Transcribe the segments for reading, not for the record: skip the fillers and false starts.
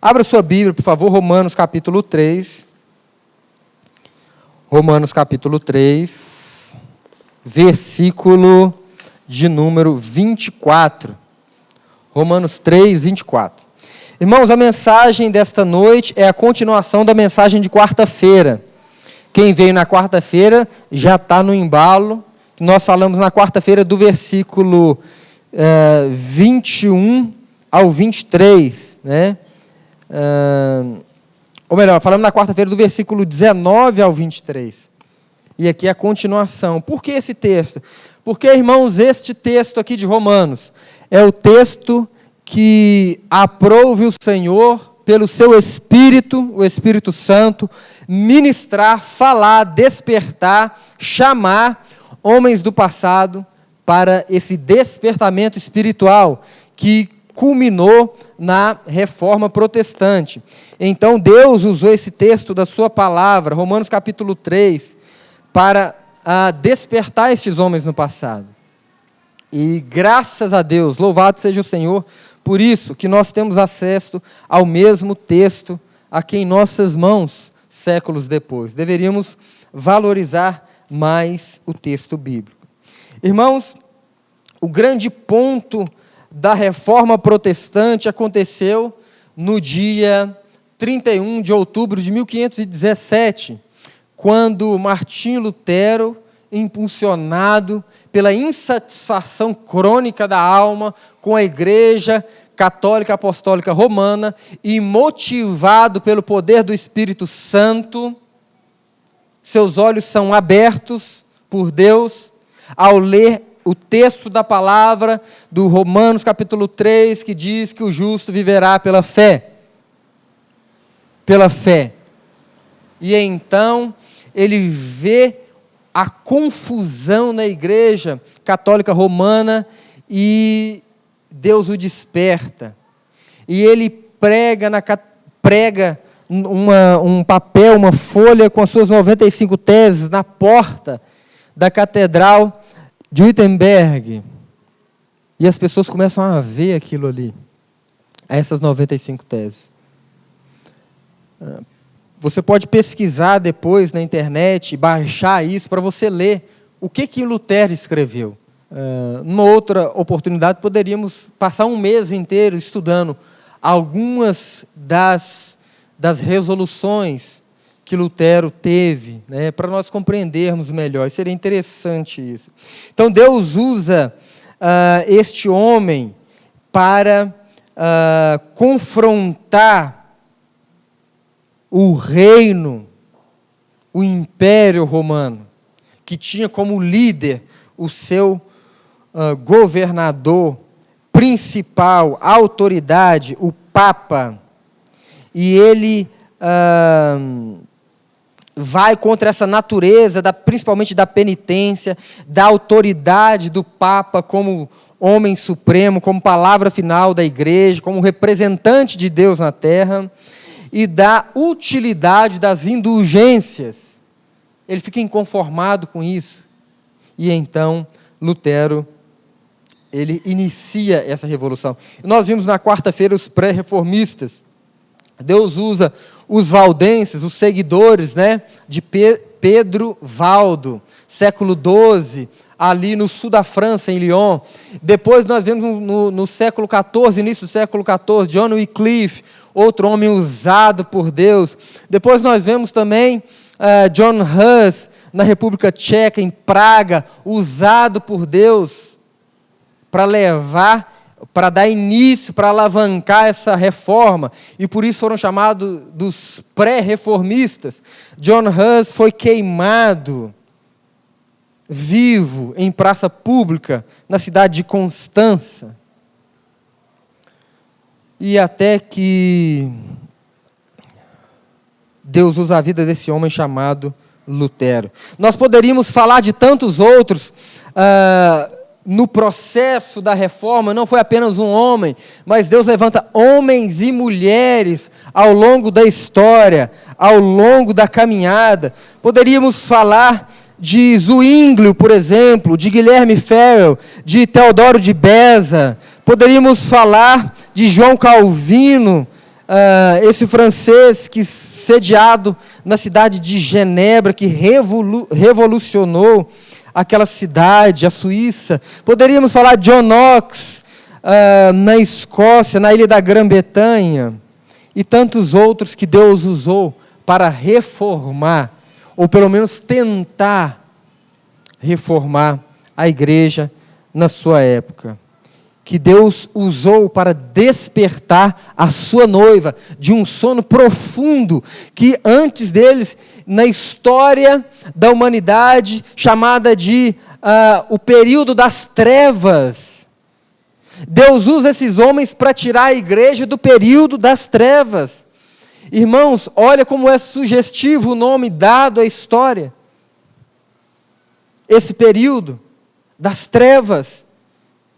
Abra sua Bíblia, por favor, Romanos capítulo 3. Romanos capítulo 3, versículo de número 24. Romanos 3, 24. Irmãos, a mensagem desta noite é a continuação da mensagem de quarta-feira. Quem veio na quarta-feira já está no embalo. Nós falamos na quarta-feira do versículo 21 ao 23, né? Ou melhor, falamos na quarta-feira do versículo 19 ao 23. E aqui é a continuação. Por que esse texto? Porque, irmãos, este texto aqui de Romanos é o texto que aprouve o Senhor, pelo seu Espírito, o Espírito Santo, ministrar, falar, despertar, chamar homens do passado para esse despertamento espiritual que culminou na Reforma Protestante. Então, Deus usou esse texto da sua palavra, Romanos capítulo 3, para despertar estes homens no passado. E graças a Deus, louvado seja o Senhor, por isso que nós temos acesso ao mesmo texto aqui em nossas mãos, séculos depois. Deveríamos valorizar mais o texto bíblico. Irmãos, o grande ponto da Reforma Protestante aconteceu no dia 31 de outubro de 1517, quando Martinho Lutero, impulsionado pela insatisfação crônica da alma com a Igreja Católica Apostólica Romana e motivado pelo poder do Espírito Santo, seus olhos são abertos por Deus ao ler o texto da palavra do Romanos capítulo 3, que diz que o justo viverá pela fé. Pela fé. E então ele vê a confusão na Igreja Católica Romana e Deus o desperta. E ele prega um papel, uma folha com as suas 95 teses na porta da Catedral de Wittenberg. E as pessoas começam a ver aquilo ali, essas 95 teses. Você pode pesquisar depois na internet, baixar isso para você ler o que Lutero escreveu. Numa outra oportunidade, poderíamos passar um mês inteiro estudando algumas das resoluções que Lutero teve, né, para nós compreendermos melhor. Seria interessante isso. Então, Deus usa este homem para confrontar o reino, o Império Romano, que tinha como líder o seu governador principal, autoridade, o Papa. E ele vai contra essa natureza, principalmente da penitência, da autoridade do Papa como homem supremo, como palavra final da Igreja, como representante de Deus na terra, e da utilidade das indulgências. Ele fica inconformado com isso. E então, Lutero, ele inicia essa revolução. Nós vimos na quarta-feira os pré-reformistas. Deus usa os valdenses, os seguidores, né, de Pedro Valdo, século XII, ali no sul da França, em Lyon. Depois nós vemos no século XIV, início do século XIV, John Wycliffe, outro homem usado por Deus. Depois nós vemos também John Hus, na República Tcheca, em Praga, usado por Deus para dar início, para alavancar essa reforma. E por isso foram chamados dos pré-reformistas. John Hus foi queimado vivo em praça pública, na cidade de Constança. E até que Deus usa a vida desse homem chamado Lutero. Nós poderíamos falar de tantos outros. No processo da reforma, não foi apenas um homem, mas Deus levanta homens e mulheres ao longo da história, ao longo da caminhada. Poderíamos falar de Zwinglio, por exemplo, de Guilherme Farel, de Teodoro de Beza. Poderíamos falar de João Calvino, esse francês que sediado na cidade de Genebra, que revolucionou aquela cidade, a Suíça. Poderíamos falar de John Knox, na Escócia, na ilha da Grã-Bretanha, e tantos outros que Deus usou para reformar, ou pelo menos tentar reformar a igreja na sua época. Que Deus usou para despertar a sua noiva de um sono profundo que antes deles, na história da humanidade, chamada de o período das trevas. Deus usa esses homens para tirar a igreja do período das trevas. Irmãos, olha como é sugestivo o nome dado à história. Esse período das trevas.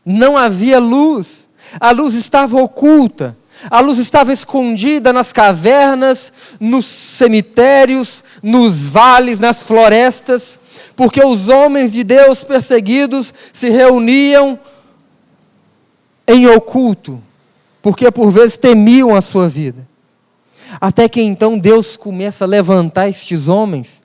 Não havia luz, a luz estava oculta, a luz estava escondida nas cavernas, nos cemitérios, nos vales, nas florestas, porque os homens de Deus perseguidos se reuniam em oculto, porque por vezes temiam a sua vida. Até que então Deus começa a levantar estes homens,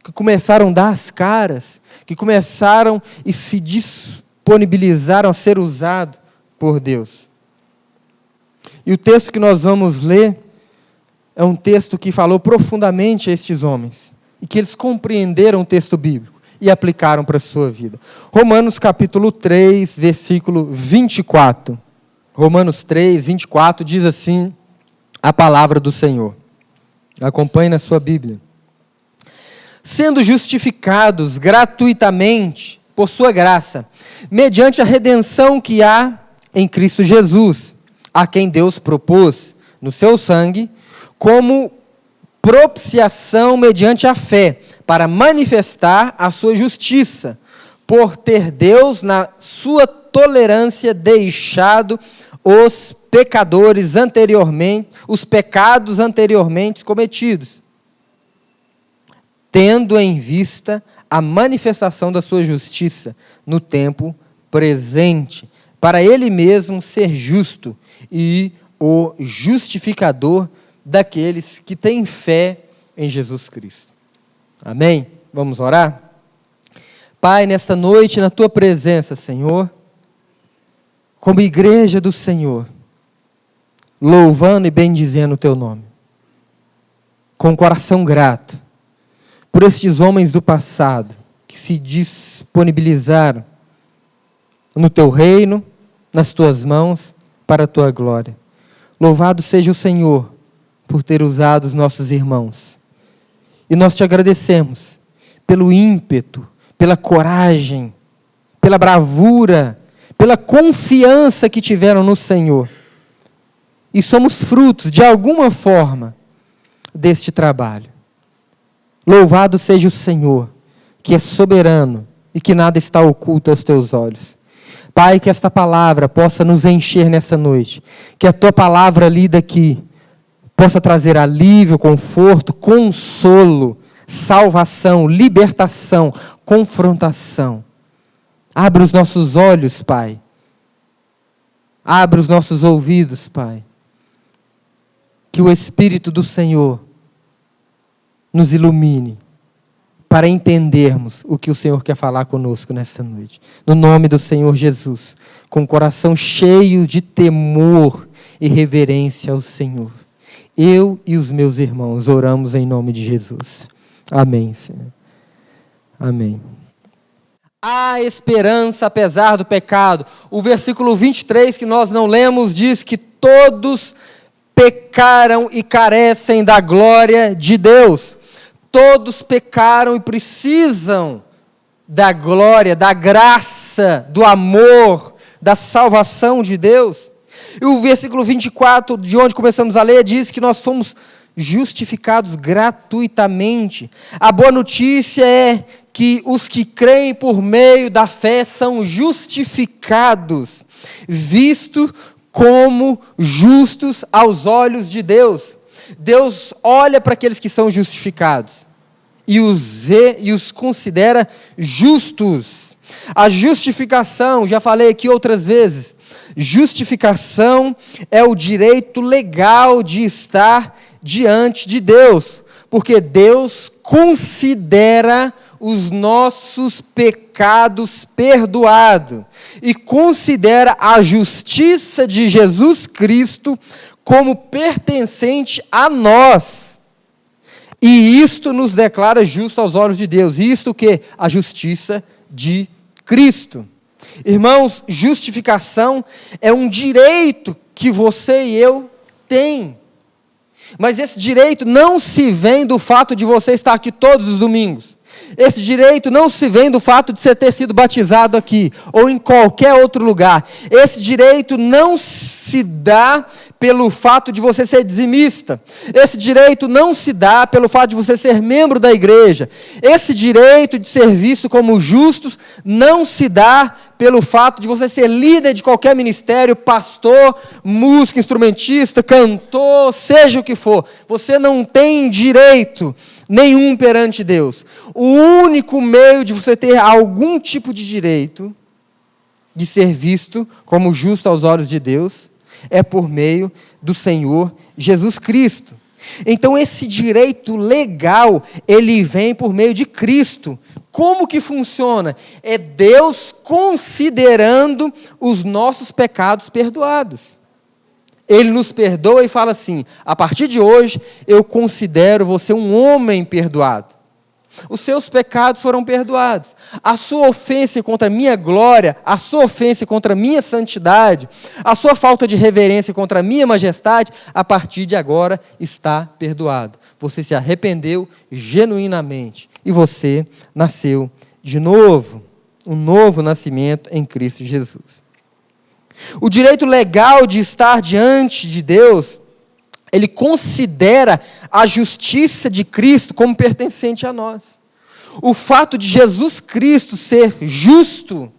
que começaram a dar as caras, que começaram e se disponibilizaram a ser usados por Deus. E o texto que nós vamos ler é um texto que falou profundamente a estes homens, e que eles compreenderam o texto bíblico e aplicaram para a sua vida. Romanos capítulo 3, versículo 24. Romanos 3, 24 diz assim a palavra do Senhor. Acompanhe na sua Bíblia. Sendo justificados gratuitamente por sua graça, mediante a redenção que há em Cristo Jesus, a quem Deus propôs no seu sangue, como propiciação mediante a fé, para manifestar a sua justiça, por ter Deus, na sua tolerância, deixado os pecados anteriormente cometidos, tendo em vista a manifestação da sua justiça no tempo presente, para ele mesmo ser justo e o justificador daqueles que têm fé em Jesus Cristo. Amém? Vamos orar? Pai, nesta noite, na tua presença, Senhor, como igreja do Senhor, louvando e bendizendo o teu nome, com o coração grato, por estes homens do passado, que se disponibilizaram no teu reino, nas tuas mãos, para a tua glória. Louvado seja o Senhor, por ter usado os nossos irmãos. E nós te agradecemos, pelo ímpeto, pela coragem, pela bravura, pela confiança que tiveram no Senhor. E somos frutos, de alguma forma, deste trabalho. Louvado seja o Senhor, que é soberano e que nada está oculto aos teus olhos. Pai, que esta palavra possa nos encher nessa noite, que a tua palavra lida aqui possa trazer alívio, conforto, consolo, salvação, libertação, confrontação. Abre os nossos olhos, Pai. Abre os nossos ouvidos, Pai. Que o Espírito do Senhor nos ilumine para entendermos o que o Senhor quer falar conosco nessa noite. No nome do Senhor Jesus, com o coração cheio de temor e reverência ao Senhor. Eu e os meus irmãos oramos em nome de Jesus. Amém, Senhor. Amém. Há esperança apesar do pecado. O versículo 23 que nós não lemos diz que todos pecaram e carecem da glória de Deus. Todos pecaram e precisam da glória, da graça, do amor, da salvação de Deus. E o versículo 24, de onde começamos a ler, diz que nós fomos justificados gratuitamente. A boa notícia é que os que creem por meio da fé são justificados, vistos como justos aos olhos de Deus. Deus olha para aqueles que são justificados e os vê e os considera justos. A justificação, já falei aqui outras vezes, justificação é o direito legal de estar diante de Deus, porque Deus considera os nossos pecados perdoados e considera a justiça de Jesus Cristo como pertencente a nós. E isto nos declara justos aos olhos de Deus. Isto que? A justiça de Cristo. Irmãos, justificação é um direito que você e eu têm. Mas esse direito não se vem do fato de você estar aqui todos os domingos. Esse direito não se vem do fato de você ter sido batizado aqui, ou em qualquer outro lugar. Esse direito não se dá pelo fato de você ser dizimista. Esse direito não se dá pelo fato de você ser membro da igreja. Esse direito de ser visto como justos não se dá pelo fato de você ser líder de qualquer ministério, pastor, músico, instrumentista, cantor, seja o que for. Você não tem direito nenhum perante Deus. O único meio de você ter algum tipo de direito de ser visto como justo aos olhos de Deus é por meio do Senhor Jesus Cristo. Então esse direito legal, ele vem por meio de Cristo. Como que funciona? É Deus considerando os nossos pecados perdoados. Ele nos perdoa e fala assim: a partir de hoje eu considero você um homem perdoado. Os seus pecados foram perdoados. A sua ofensa contra a minha glória, a sua ofensa contra a minha santidade, a sua falta de reverência contra a minha majestade, a partir de agora está perdoado. Você se arrependeu genuinamente e você nasceu de novo. Um novo nascimento em Cristo Jesus. O direito legal de estar diante de Deus, ele considera a justiça de Cristo como pertencente a nós. O fato de Jesus Cristo ser justo,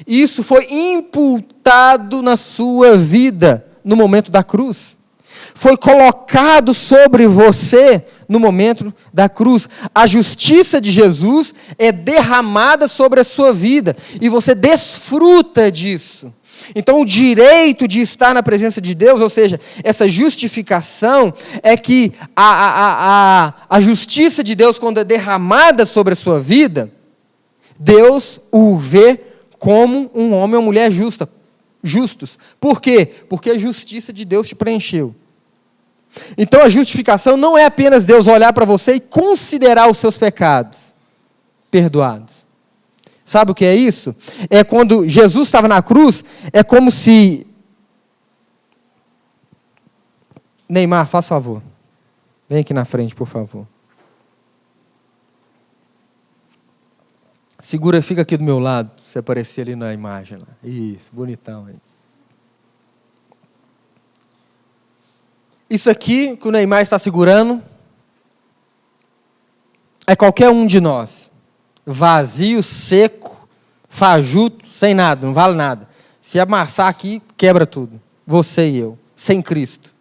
isso foi imputado na sua vida no momento da cruz. Foi colocado sobre você no momento da cruz. A justiça de Jesus é derramada sobre a sua vida e você desfruta disso. Então, o direito de estar na presença de Deus, ou seja, essa justificação, é que a justiça de Deus, quando é derramada sobre a sua vida, Deus o vê como um homem ou mulher justos. Por quê? Porque a justiça de Deus te preencheu. Então, a justificação não é apenas Deus olhar para você e considerar os seus pecados perdoados. Sabe o que é isso? É quando Jesus estava na cruz, é como se... Neymar, faz favor. Vem aqui na frente, por favor. Segura, fica aqui do meu lado, para você aparecer ali na imagem. Lá. Isso, bonitão aí. Isso aqui que o Neymar está segurando é qualquer um de nós. Vazio, seco, fajuto, sem nada, não vale nada. Se amassar aqui, quebra tudo. Você e eu, sem Cristo.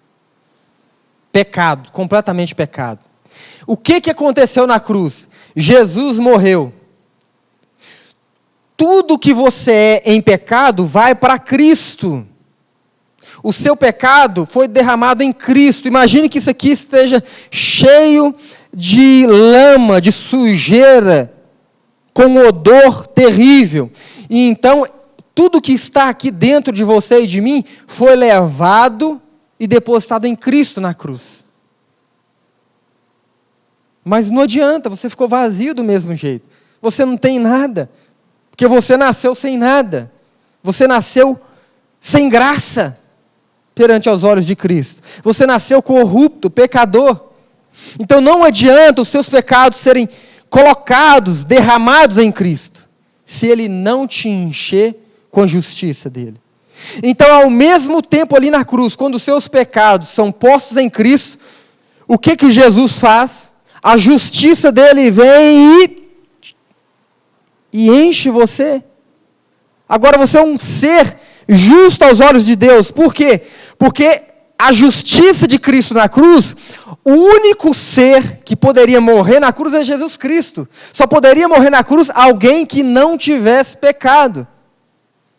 Pecado, completamente pecado. O que aconteceu na cruz? Jesus morreu. Tudo que você é em pecado vai para Cristo. O seu pecado foi derramado em Cristo. Imagine que isso aqui esteja cheio de lama, de sujeira, com um odor terrível. E então, tudo que está aqui dentro de você e de mim foi levado e depositado em Cristo na cruz. Mas não adianta, você ficou vazio do mesmo jeito. Você não tem nada, porque você nasceu sem nada. Você nasceu sem graça perante aos olhos de Cristo. Você nasceu corrupto, pecador. Então não adianta os seus pecados serem colocados, derramados em Cristo, se Ele não te encher com a justiça dEle. Então, ao mesmo tempo ali na cruz, quando os seus pecados são postos em Cristo, o que Jesus faz? A justiça dEle vem e enche você. Agora você é um ser justo aos olhos de Deus. Por quê? Porque a justiça de Cristo na cruz O único ser que poderia morrer na cruz é Jesus Cristo. Só poderia morrer na cruz alguém que não tivesse pecado.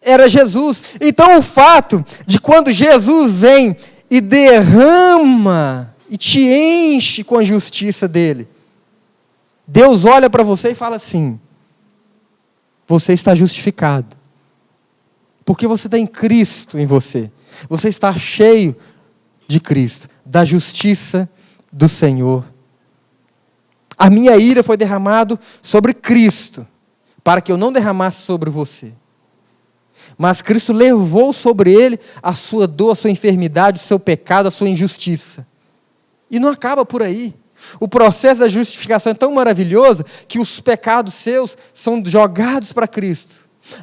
Era Jesus. Então o fato de quando Jesus vem e derrama e te enche com a justiça dele, Deus olha para você e fala assim: você está justificado. Porque você tem Cristo em você. Você está cheio de Cristo, da justiça do Senhor. A minha ira foi derramada sobre Cristo, para que eu não derramasse sobre você. Mas Cristo levou sobre ele a sua dor, a sua enfermidade, o seu pecado, a sua injustiça. E não acaba por aí. O processo da justificação é tão maravilhoso que os pecados seus são jogados para Cristo.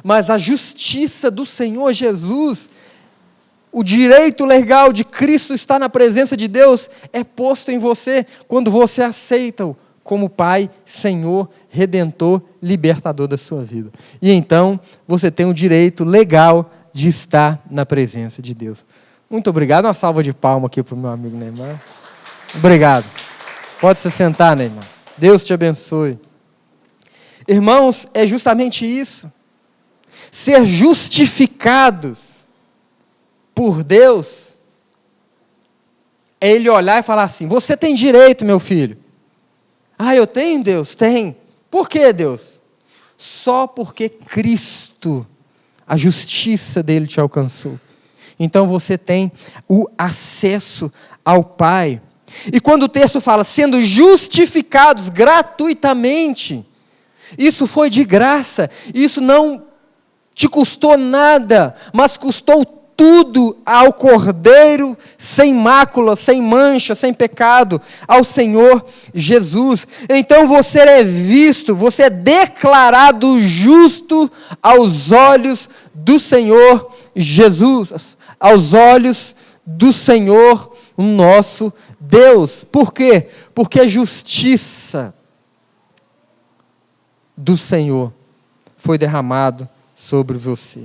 Mas a justiça do Senhor Jesus, o direito legal de Cristo estar na presença de Deus, é posto em você quando você aceita-o como Pai, Senhor, Redentor, Libertador da sua vida. E então, você tem o direito legal de estar na presença de Deus. Muito obrigado. Uma salva de palmas aqui para o meu amigo Neymar. Obrigado. Pode se sentar, Neymar. Deus te abençoe. Irmãos, é justamente isso. Ser justificados por Deus é Ele olhar e falar assim: você tem direito, meu filho. Ah, eu tenho, Deus? Tem. Por que, Deus? Só porque Cristo, a justiça dele te alcançou. Então você tem o acesso ao Pai. E quando o texto fala sendo justificados gratuitamente, isso foi de graça, isso não te custou nada, mas custou tudo ao Cordeiro, sem mácula, sem mancha, sem pecado, ao Senhor Jesus. Então você é visto, você é declarado justo aos olhos do Senhor Jesus, aos olhos do Senhor, o nosso Deus. Por quê? Porque a justiça do Senhor foi derramado sobre você.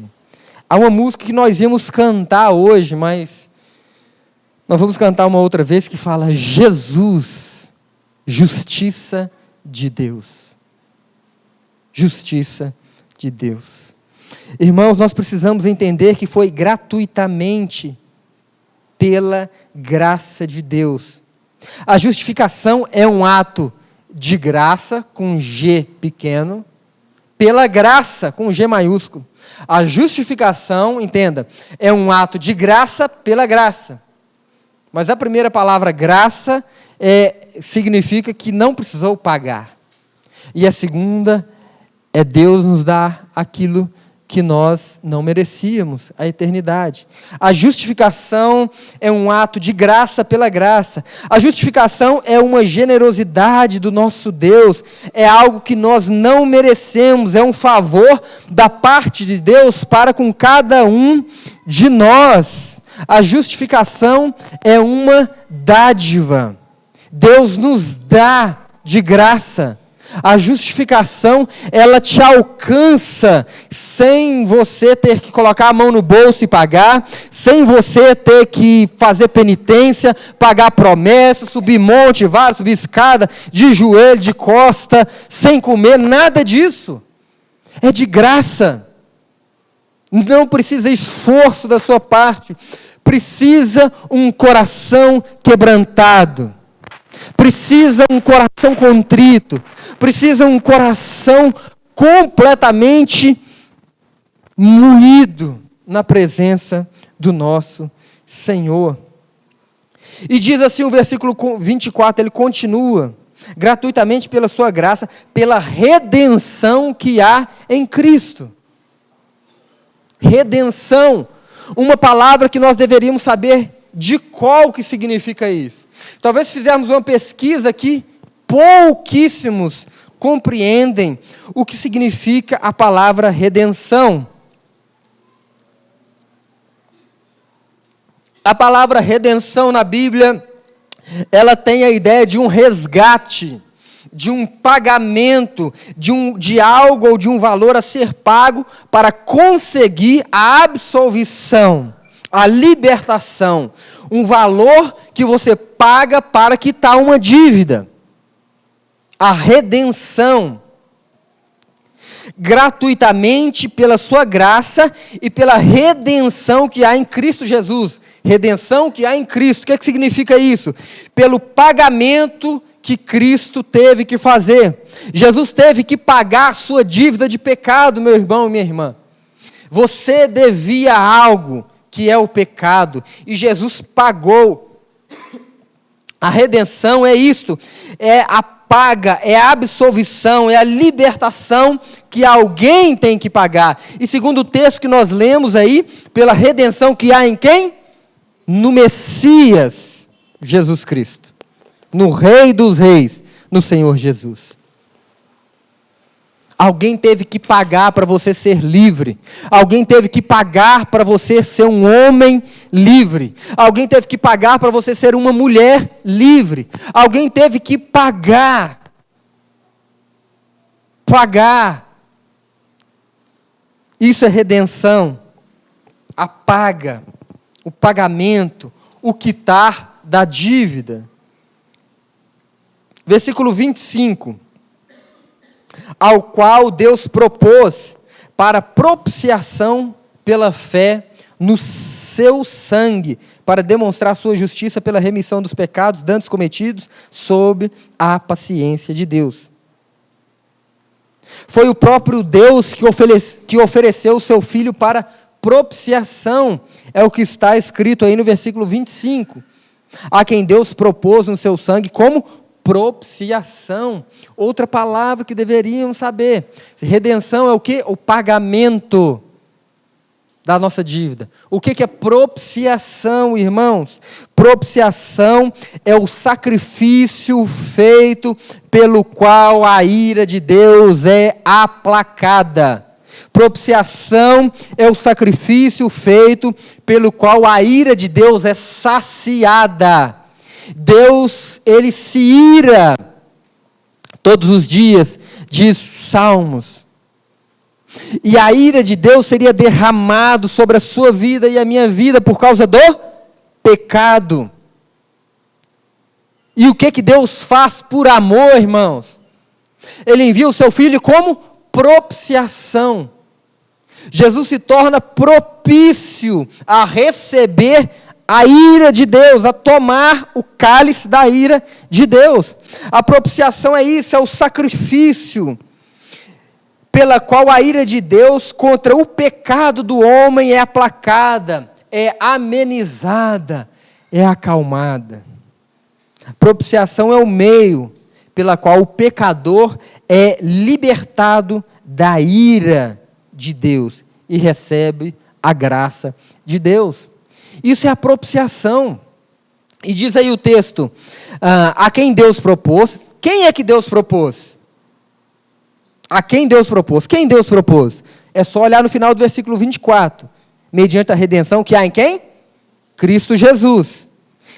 Há uma música que nós íamos cantar hoje, mas nós vamos cantar uma outra vez que fala: Jesus, justiça de Deus. Justiça de Deus. Irmãos, nós precisamos entender que foi gratuitamente, pela graça de Deus. A justificação é um ato de graça, com G pequeno, pela graça, com G maiúsculo. A justificação, entenda, é um ato de graça pela graça. Mas a primeira palavra graça significa que não precisou pagar. E a segunda é Deus nos dar aquilo que nós não merecíamos, a eternidade. A justificação é um ato de graça pela graça. A justificação é uma generosidade do nosso Deus, é algo que nós não merecemos, é um favor da parte de Deus para com cada um de nós. A justificação é uma dádiva. Deus nos dá de graça. A justificação, ela te alcança sem você ter que colocar a mão no bolso e pagar, sem você ter que fazer penitência, pagar promessa, subir monte, vale, subir escada, de joelho, de costa, sem comer, nada disso. É de graça. Não precisa esforço da sua parte. Precisa um coração quebrantado. Precisa um coração contrito, precisa um coração completamente moído na presença do nosso Senhor. E diz assim o versículo 24, ele continua: gratuitamente pela sua graça, pela redenção que há em Cristo. Redenção, uma palavra que nós deveríamos saber de qual que significa isso. Talvez se fizermos uma pesquisa aqui, pouquíssimos compreendem o que significa a palavra redenção. A palavra redenção na Bíblia, ela tem a ideia de um resgate, de um pagamento, de algo ou de um valor a ser pago para conseguir a absolvição, A libertação, um valor que você paga para quitar uma dívida. A redenção, gratuitamente pela sua graça e pela redenção que há em Cristo Jesus. Redenção que há em Cristo. O que significa isso? Pelo pagamento que Cristo teve que fazer. Jesus teve que pagar a sua dívida de pecado, meu irmão e minha irmã. Você devia algo, que é o pecado, e Jesus pagou. A redenção é isto, é a paga, é a absolvição, é a libertação que alguém tem que pagar. E segundo o texto que nós lemos aí, pela redenção que há em quem? No Messias, Jesus Cristo. No Rei dos Reis, no Senhor Jesus. Alguém teve que pagar para você ser livre. Alguém teve que pagar para você ser um homem livre. Alguém teve que pagar para você ser uma mulher livre. Alguém teve que pagar. Pagar. Isso é redenção. A paga, o pagamento, o quitar da dívida. Versículo 25. Ao qual Deus propôs para propiciação pela fé no seu sangue, para demonstrar sua justiça pela remissão dos pecados dantes cometidos sob a paciência de Deus. Foi o próprio Deus que ofereceu o seu Filho para propiciação, é o que está escrito aí no versículo 25, a quem Deus propôs no seu sangue como propiciação. Outra palavra que deveríamos saber. Redenção é o quê? O pagamento da nossa dívida. O que é propiciação, irmãos? Propiciação é o sacrifício feito pelo qual a ira de Deus é aplacada. Propiciação é o sacrifício feito pelo qual a ira de Deus é saciada. Deus, ele se ira todos os dias, diz Salmos. E a ira de Deus seria derramado sobre a sua vida e a minha vida por causa do pecado. E o que Deus faz por amor, irmãos? Ele envia o seu Filho como propiciação. Jesus se torna propício a receber a ira de Deus, a tomar o cálice da ira de Deus. A propiciação é isso, é o sacrifício pela qual a ira de Deus contra o pecado do homem é aplacada, é amenizada, é acalmada. A propiciação é o meio pela qual o pecador é libertado da ira de Deus e recebe a graça de Deus. Isso é a propiciação. E diz aí o texto, a quem Deus propôs. Quem é que Deus propôs? A quem Deus propôs? Quem Deus propôs? É só olhar no final do versículo 24. Mediante a redenção que há em quem? Cristo Jesus.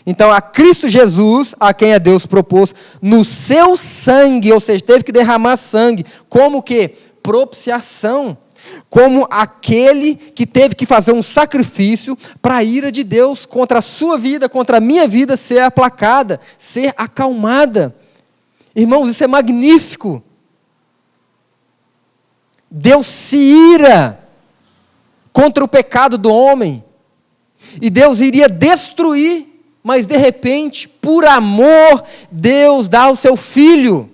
Então, a Cristo Jesus, a quem a Deus propôs, no seu sangue, ou seja, teve que derramar sangue. Como que? Propiciação. Como aquele que teve que fazer um sacrifício para a ira de Deus contra a sua vida, contra a minha vida ser aplacada, ser acalmada. Irmãos, isso é magnífico. Deus se ira contra o pecado do homem, e Deus iria destruir, mas de repente, por amor, Deus dá o seu Filho,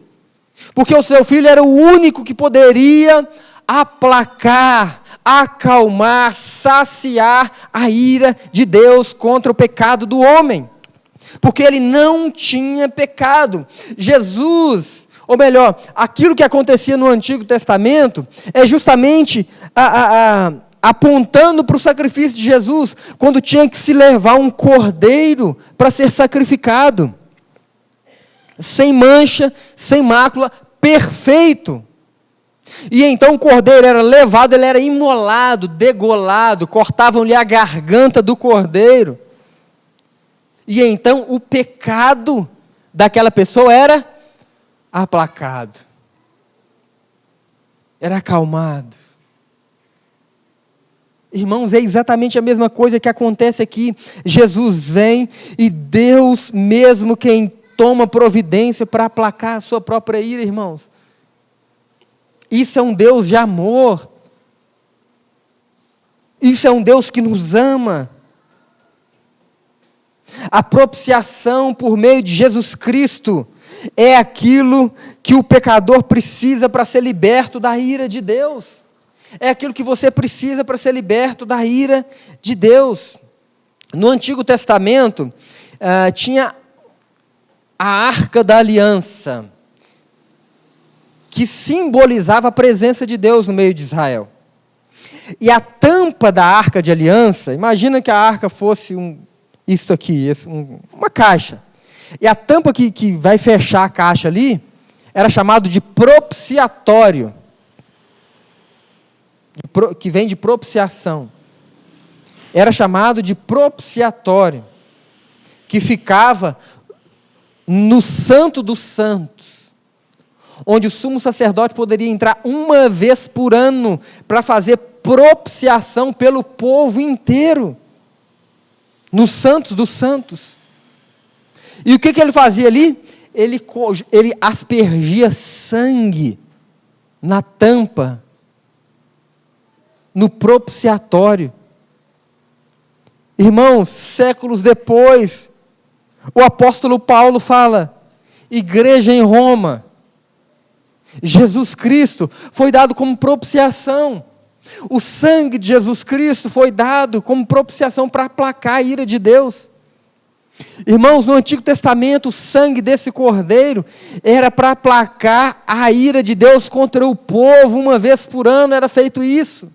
porque o seu Filho era o único que poderia aplacar, acalmar, saciar a ira de Deus contra o pecado do homem, porque ele não tinha pecado. Jesus, ou melhor, aquilo que acontecia no Antigo Testamento, é justamente apontando para o sacrifício de Jesus, quando tinha que se levar um cordeiro para ser sacrificado, sem mancha, sem mácula, perfeito. E então o cordeiro era levado, ele era imolado, degolado, cortavam-lhe a garganta do cordeiro. E então o pecado daquela pessoa era aplacado, era acalmado. Irmãos, é exatamente a mesma coisa que acontece aqui. Jesus vem e Deus mesmo quem toma providência para aplacar a sua própria ira, irmãos. Isso é um Deus de amor. Isso é um Deus que nos ama. A propiciação por meio de Jesus Cristo é aquilo que o pecador precisa para ser liberto da ira de Deus. É aquilo que você precisa para ser liberto da ira de Deus. No Antigo Testamento, tinha a Arca da Aliança, que simbolizava a presença de Deus no meio de Israel. E a tampa da Arca de Aliança, imagina que a arca fosse isto aqui, uma caixa. E a tampa que vai fechar a caixa ali, era chamado de propiciatório, que vem de propiciação. Era chamado de propiciatório, que ficava no Santo dos Santos, onde o sumo sacerdote poderia entrar uma vez por ano para fazer propiciação pelo povo inteiro, no Santos dos Santos. E o que ele fazia ali? Ele aspergia sangue na tampa, no propiciatório. Irmãos, séculos depois, o apóstolo Paulo fala, igreja em Roma, Jesus Cristo foi dado como propiciação. O sangue de Jesus Cristo foi dado como propiciação para aplacar a ira de Deus. Irmãos, no Antigo Testamento, o sangue desse cordeiro era para aplacar a ira de Deus contra o povo, uma vez por ano era feito isso.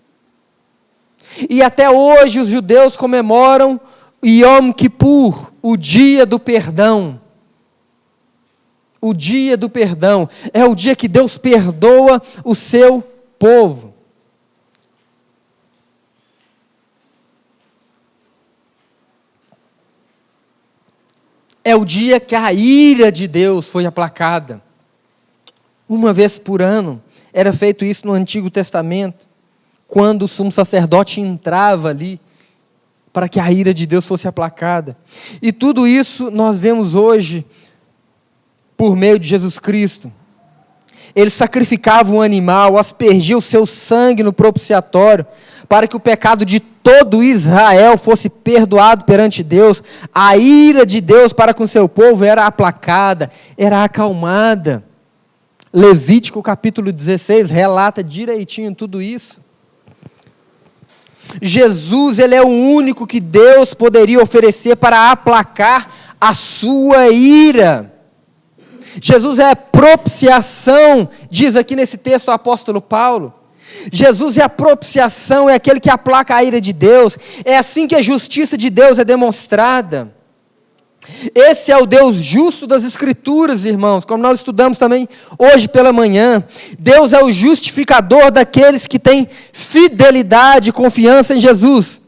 E até hoje os judeus comemoram Yom Kippur, o dia do perdão. O dia do perdão é o dia que Deus perdoa o seu povo. É o dia que a ira de Deus foi aplacada. Uma vez por ano, era feito isso no Antigo Testamento, quando o sumo sacerdote entrava ali, para que a ira de Deus fosse aplacada. E tudo isso nós vemos hoje, por meio de Jesus Cristo. Ele sacrificava um animal, aspergia o seu sangue no propiciatório, para que o pecado de todo Israel fosse perdoado perante Deus. A ira de Deus para com seu povo era aplacada, era acalmada. Levítico capítulo 16 relata direitinho tudo isso. Jesus, ele é o único que Deus poderia oferecer para aplacar a sua ira. Jesus é a propiciação, diz aqui nesse texto o apóstolo Paulo. Jesus é a propiciação, é aquele que aplaca a ira de Deus. É assim que a justiça de Deus é demonstrada. Esse é o Deus justo das Escrituras, irmãos, como nós estudamos também hoje pela manhã. Deus é o justificador daqueles que têm fidelidade e confiança em Jesus.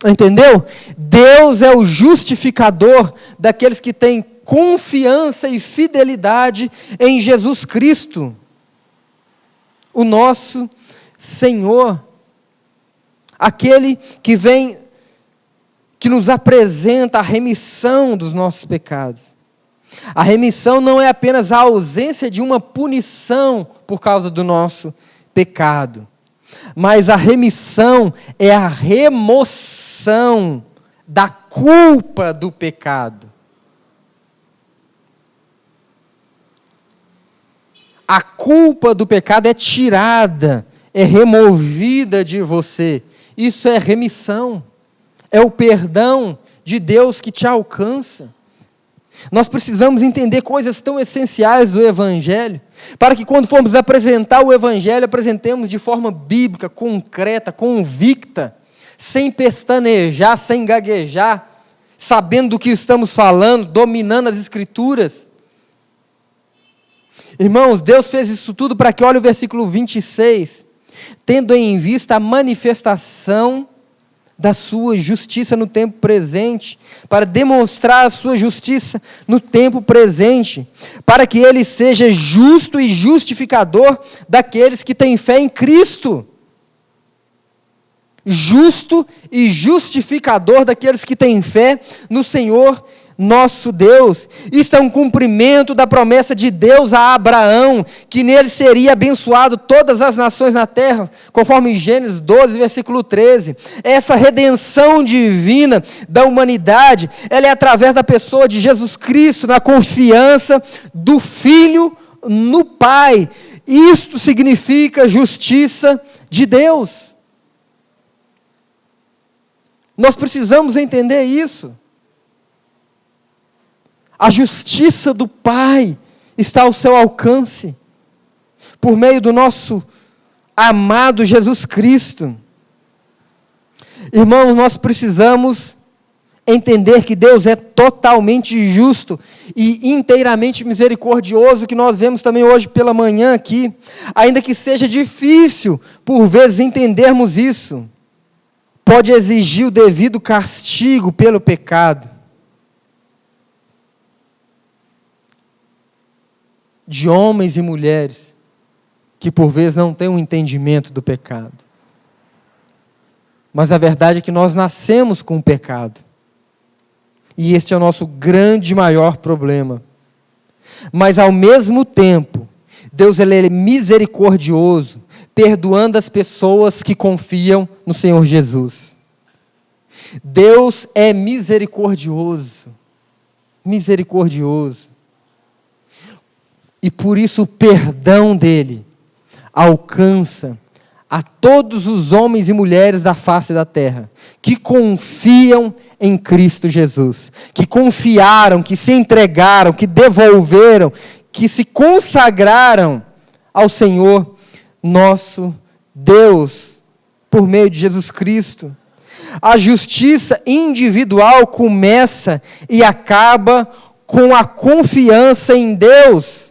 Entendeu? Deus é o justificador daqueles que têm confiança e fidelidade em Jesus Cristo, o nosso Senhor, aquele que vem, que nos apresenta a remissão dos nossos pecados. A remissão não é apenas a ausência de uma punição por causa do nosso pecado, mas a remissão é a remoção da culpa do pecado. A culpa do pecado é tirada, é removida de você. Isso é remissão. É o perdão de Deus que te alcança. Nós precisamos entender coisas tão essenciais do Evangelho, para que quando formos apresentar o Evangelho, apresentemos de forma bíblica, concreta, convicta, sem pestanejar, sem gaguejar, sabendo do que estamos falando, dominando as Escrituras. Irmãos, Deus fez isso tudo para que, olha o versículo 26, tendo em vista a manifestação da sua justiça no tempo presente, para demonstrar a sua justiça no tempo presente, para que ele seja justo e justificador daqueles que têm fé em Cristo. justo e justificador daqueles que têm fé no Senhor nosso Deus. Isto é um cumprimento da promessa de Deus a Abraão, que nele seria abençoado todas as nações na terra, conforme Gênesis 12, versículo 13. Essa redenção divina da humanidade, ela é através da pessoa de Jesus Cristo, na confiança do Filho no Pai. Isto significa justiça de Deus. Nós precisamos entender isso. A justiça do Pai está ao seu alcance, por meio do nosso amado Jesus Cristo. Irmãos, nós precisamos entender que Deus é totalmente justo e inteiramente misericordioso, que nós vemos também hoje pela manhã aqui, ainda que seja difícil, por vezes, entendermos isso. Pode exigir o devido castigo pelo pecado de homens e mulheres que por vezes não têm um entendimento do pecado. Mas a verdade é que nós nascemos com o pecado. E este é o nosso grande maior problema. Mas ao mesmo tempo, Deus ele é misericordioso, perdoando as pessoas que confiam no Senhor Jesus. Deus é misericordioso. Misericordioso. E por isso o perdão dele alcança a todos os homens e mulheres da face da terra, que confiam em Cristo Jesus, que confiaram, que se entregaram, que devolveram, que se consagraram ao Senhor nosso Deus, por meio de Jesus Cristo. A justiça individual começa e acaba com a confiança em Deus.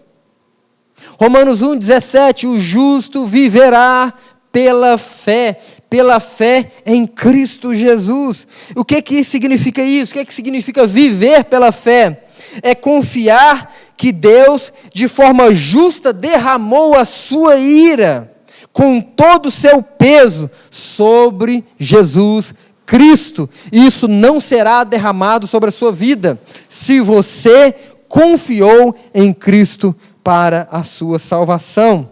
Romanos 1,17, o justo viverá pela fé em Cristo Jesus. O que significa isso? O que significa viver pela fé? É confiar que Deus, de forma justa, derramou a sua ira, com todo o seu peso, sobre Jesus Cristo. Isso não será derramado sobre a sua vida, se você confiou em Cristo para a sua salvação.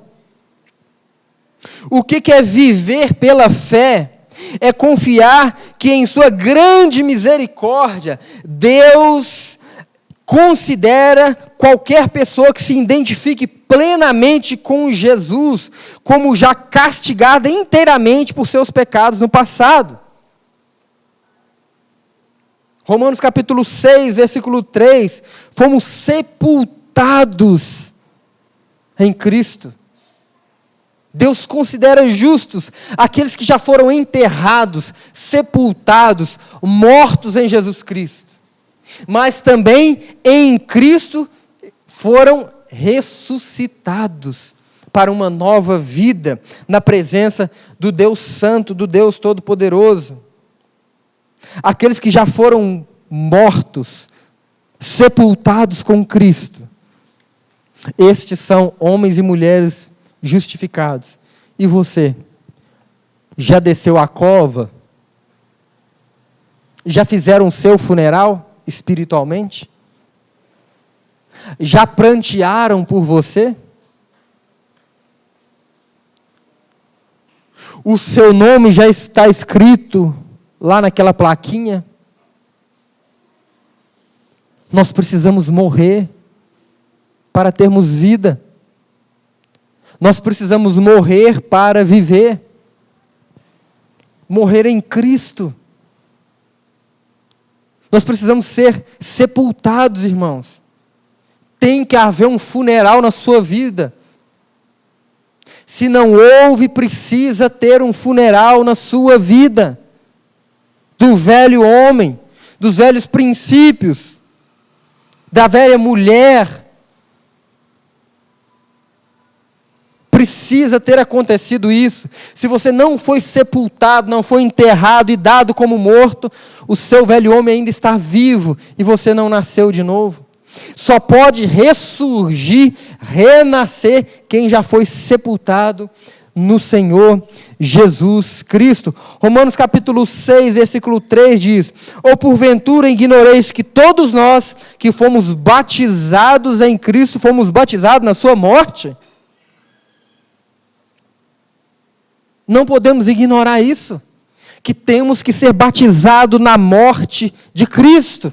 O que é viver pela fé? É confiar que em sua grande misericórdia, Deus considera qualquer pessoa que se identifique plenamente com Jesus, como já castigada inteiramente por seus pecados no passado. Romanos capítulo 6, versículo 3, fomos sepultados em Cristo. Deus considera justos aqueles que já foram enterrados, sepultados, mortos em Jesus Cristo. Mas também em Cristo foram ressuscitados para uma nova vida na presença do Deus Santo, do Deus Todo-Poderoso. Aqueles que já foram mortos, sepultados com Cristo, estes são homens e mulheres justificados. E você? Já desceu a cova? Já fizeram o seu funeral espiritualmente? Já prantearam por você? O seu nome já está escrito lá naquela plaquinha? Nós precisamos morrer para termos vida. Nós precisamos morrer para viver. Morrer em Cristo. Nós precisamos ser sepultados, irmãos. Tem que haver um funeral na sua vida. Se não houve, precisa ter um funeral na sua vida. Do velho homem, dos velhos princípios, da velha mulher. Precisa ter acontecido isso. Se você não foi sepultado, não foi enterrado e dado como morto, o seu velho homem ainda está vivo e você não nasceu de novo. Só pode ressurgir, renascer quem já foi sepultado no Senhor Jesus Cristo. Romanos capítulo 6, versículo 3 diz: ou porventura ignoreis que todos nós que fomos batizados em Cristo, fomos batizados na sua morte? Não podemos ignorar isso, que temos que ser batizados na morte de Cristo.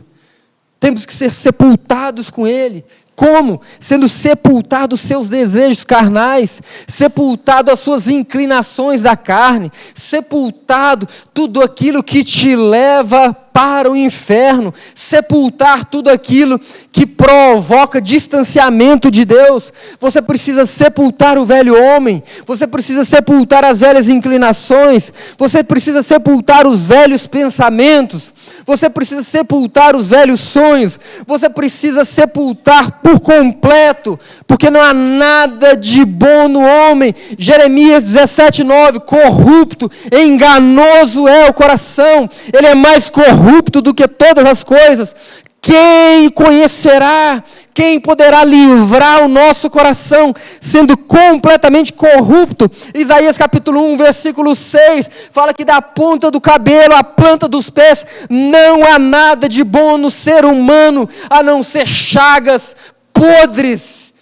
Temos que ser sepultados com Ele. Como? Sendo sepultados os seus desejos carnais, sepultado as suas inclinações da carne, sepultado tudo aquilo que te leva para o inferno, sepultar tudo aquilo que provoca distanciamento de Deus. Você precisa sepultar o velho homem, você precisa sepultar as velhas inclinações, você precisa sepultar os velhos pensamentos, você precisa sepultar os velhos sonhos, você precisa sepultar por completo, porque não há nada de bom no homem. Jeremias 17:9, corrupto, enganoso é o coração, ele é mais corrupto do que todas as coisas. Quem conhecerá? Quem poderá livrar o nosso coração, sendo completamente corrupto? Isaías capítulo 1, versículo 6, fala que da ponta do cabelo à planta dos pés, não há nada de bom no ser humano, a não ser chagas podres,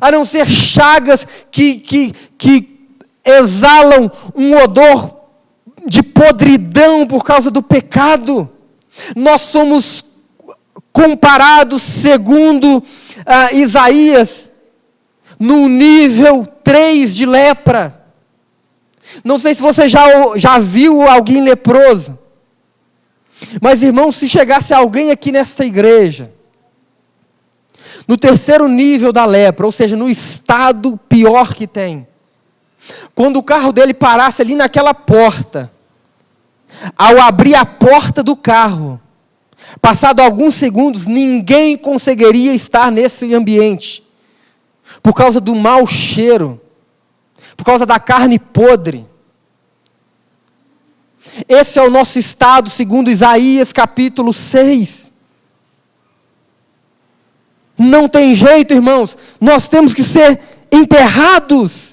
a não ser chagas que exalam um odor de podridão por causa do pecado. Nós somos comparados, segundo Isaías, no nível 3 de lepra. Não sei se você já viu alguém leproso, mas irmão, se chegasse alguém aqui nesta igreja, no terceiro nível da lepra, ou seja, no estado pior que tem, quando o carro dele parasse ali naquela porta, ao abrir a porta do carro, passado alguns segundos, ninguém conseguiria estar nesse ambiente, por causa do mau cheiro, por causa da carne podre. Esse é o nosso estado, segundo Isaías capítulo 6. Não tem jeito, irmãos, nós temos que ser enterrados.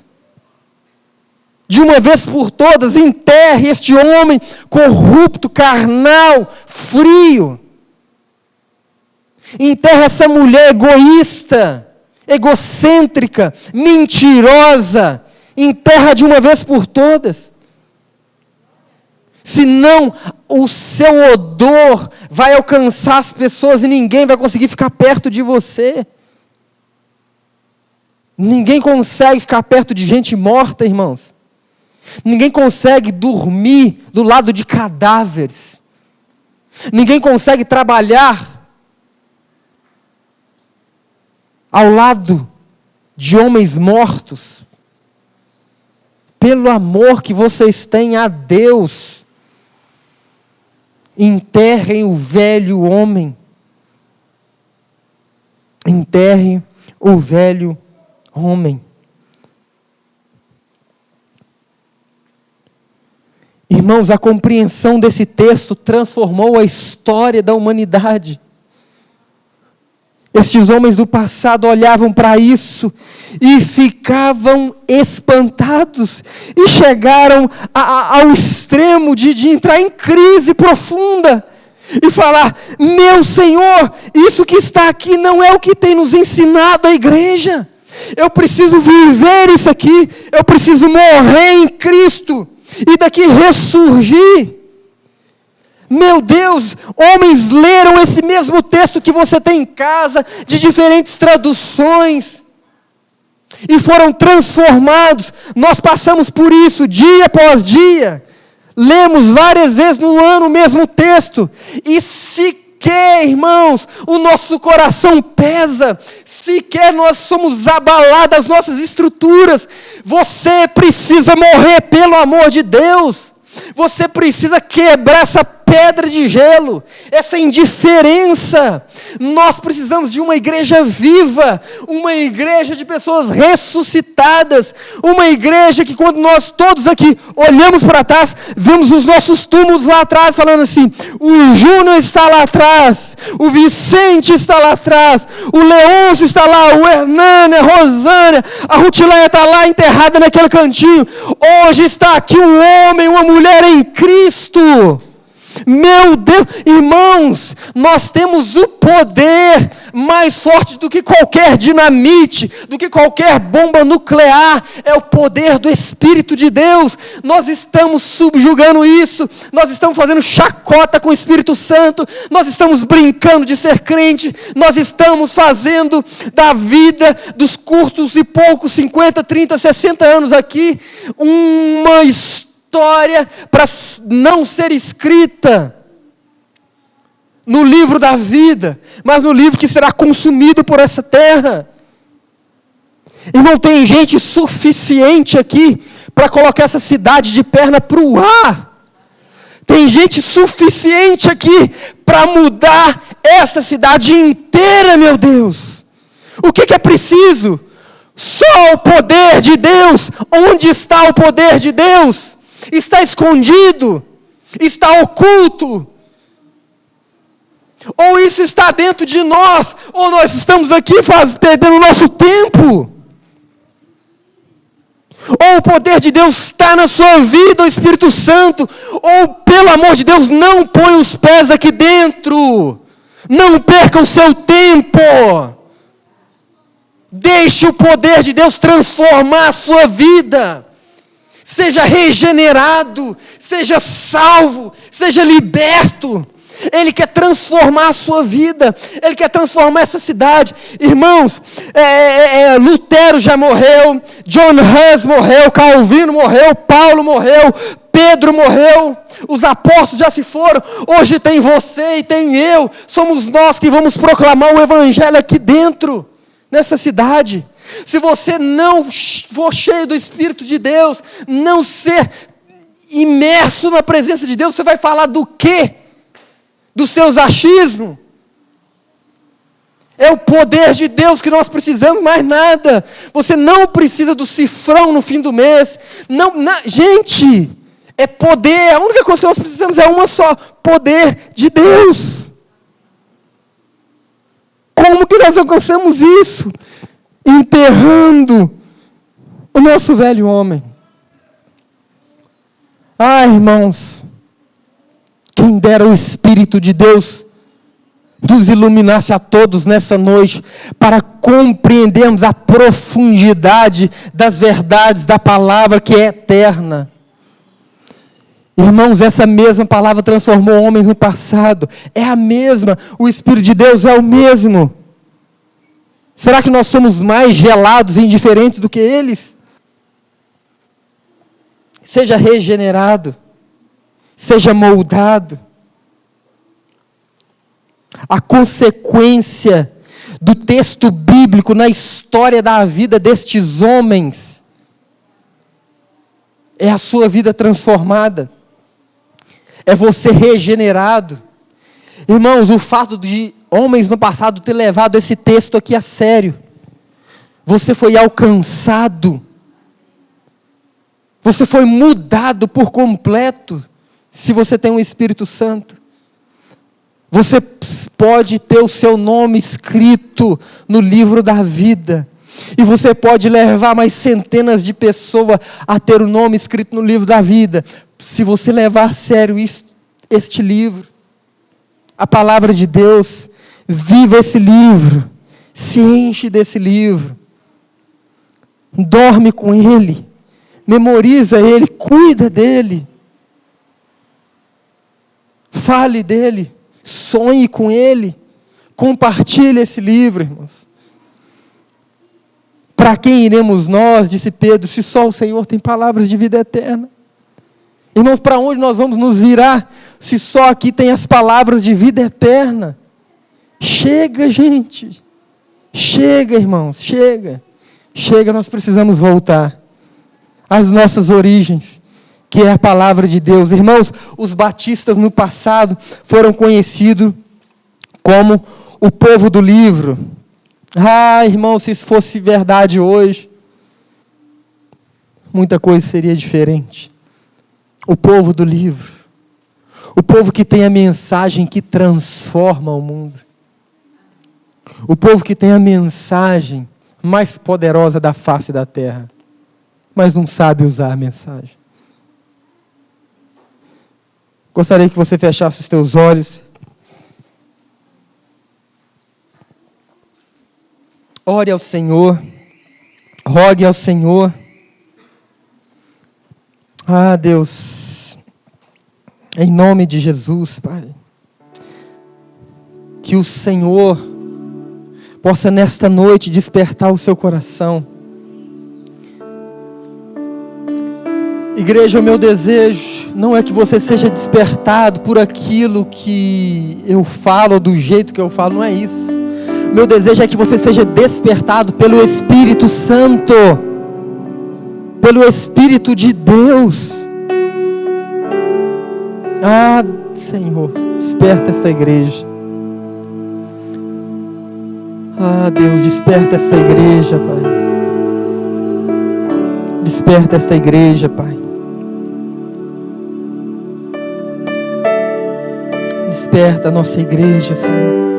De uma vez por todas, enterre este homem corrupto, carnal, frio. Enterre essa mulher egoísta, egocêntrica, mentirosa. Enterra de uma vez por todas. Senão, o seu odor vai alcançar as pessoas e ninguém vai conseguir ficar perto de você. Ninguém consegue ficar perto de gente morta, irmãos. Ninguém consegue dormir do lado de cadáveres. Ninguém consegue trabalhar ao lado de homens mortos. Pelo amor que vocês têm a Deus, enterrem o velho homem. Enterrem o velho homem. Irmãos, a compreensão desse texto transformou a história da humanidade. Estes homens do passado olhavam para isso e ficavam espantados. E chegaram ao extremo de entrar em crise profunda. E falar: meu Senhor, isso que está aqui não é o que tem nos ensinado a igreja. Eu preciso viver isso aqui. Eu preciso morrer em Cristo. E daqui ressurgir. Meu Deus, homens leram esse mesmo texto que você tem em casa, de diferentes traduções, e foram transformados. Nós passamos por isso dia após dia, lemos várias vezes no ano o mesmo texto, e sequer, irmãos, o nosso coração pesa, sequer nós somos abalados as nossas estruturas. Você precisa morrer pelo amor de Deus. Você precisa quebrar essa pedra de gelo, essa indiferença. Nós precisamos de uma igreja viva, uma igreja de pessoas ressuscitadas, uma igreja que quando nós todos aqui olhamos para trás, vemos os nossos túmulos lá atrás, falando assim, o Júnior está lá atrás, o Vicente está lá atrás, o Leôncio está lá, o Hernani, a Rosânia, a Rutileia está lá enterrada naquele cantinho. Hoje está aqui um homem, uma mulher em Cristo. Meu Deus, irmãos, nós temos o poder mais forte do que qualquer dinamite, do que qualquer bomba nuclear, é o poder do Espírito de Deus. Nós estamos subjugando isso, nós estamos fazendo chacota com o Espírito Santo, nós estamos brincando de ser crente, nós estamos fazendo da vida dos curtos e poucos 50, 30, 60 anos aqui, uma história para não ser escrita no livro da vida, mas no livro que será consumido por essa terra. Irmão, tem gente suficiente aqui para colocar essa cidade de perna para o ar. Tem gente suficiente aqui para mudar essa cidade inteira, meu Deus. O que é preciso? Só o poder de Deus. Onde está o poder de Deus? Está escondido? Está oculto? Ou isso está dentro de nós? Ou nós estamos aqui perdendo o nosso tempo? Ou o poder de Deus está na sua vida, o Espírito Santo? Ou, pelo amor de Deus, não põe os pés aqui dentro. Não perca o seu tempo. Deixe o poder de Deus transformar a sua vida. Seja regenerado, seja salvo, seja liberto. Ele quer transformar a sua vida, Ele quer transformar essa cidade. Irmãos, Lutero já morreu, John Hus morreu, Calvino morreu, Paulo morreu, Pedro morreu, os apóstolos já se foram. Hoje tem você e tem eu, somos nós que vamos proclamar o Evangelho aqui dentro, nessa cidade. Se você não for cheio do Espírito de Deus, não ser imerso na presença de Deus, você vai falar do quê? Dos seus achismos? É o poder de Deus que nós precisamos, mais nada. Você não precisa do cifrão no fim do mês. Gente, é poder. A única coisa que nós precisamos é uma só: poder de Deus. Como que nós alcançamos isso? Enterrando o nosso velho homem. Irmãos, quem dera o Espírito de Deus nos iluminasse a todos nessa noite, para compreendermos a profundidade das verdades da palavra que é eterna. Irmãos, essa mesma palavra transformou homens no passado, é a mesma, o Espírito de Deus é o mesmo. Será que nós somos mais gelados e indiferentes do que eles? Seja regenerado, seja moldado. A consequência do texto bíblico na história da vida destes homens é a sua vida transformada, é você regenerado. Irmãos, o fato de homens no passado ter levado esse texto aqui a sério, você foi alcançado, você foi mudado por completo. Se você tem um Espírito Santo, você pode ter o seu nome escrito no livro da vida, e você pode levar mais centenas de pessoas a ter o nome escrito no livro da vida, se você levar a sério este livro, a palavra de Deus. Viva esse livro, se enche desse livro, dorme com ele, memoriza ele, cuida dele, fale dele, sonhe com ele, compartilhe esse livro, irmãos. Para quem iremos nós, disse Pedro, se só o Senhor tem palavras de vida eterna? Irmãos, para onde nós vamos nos virar, se só aqui tem as palavras de vida eterna? Chega, gente, chega, irmãos, chega, nós precisamos voltar às nossas origens, que é a palavra de Deus. Irmãos, os batistas no passado foram conhecidos como o povo do livro. Ah, irmão, se isso fosse verdade hoje, muita coisa seria diferente. O povo do livro. O povo que tem a mensagem que transforma o mundo. O povo que tem a mensagem mais poderosa da face da terra, mas não sabe usar a mensagem. Gostaria que você fechasse os teus olhos. Ore ao Senhor. Rogue ao Senhor. Ah, Deus, em nome de Jesus, Pai, que o Senhor possa nesta noite despertar o seu coração. Igreja, o meu desejo não é que você seja despertado por aquilo que eu falo, ou do jeito que eu falo, não é isso. Meu desejo é que você seja despertado pelo Espírito Santo, pelo Espírito de Deus. Ah, Senhor, desperta esta igreja. Ah, Deus, desperta esta igreja, Pai. Desperta esta igreja, Pai. Desperta a nossa igreja, Senhor.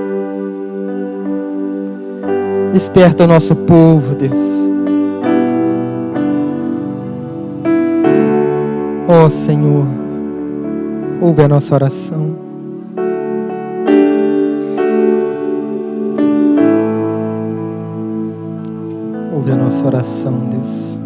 Desperta o nosso povo, Deus. Ó Senhor, ouve a nossa oração. Ouve a nossa oração, Deus.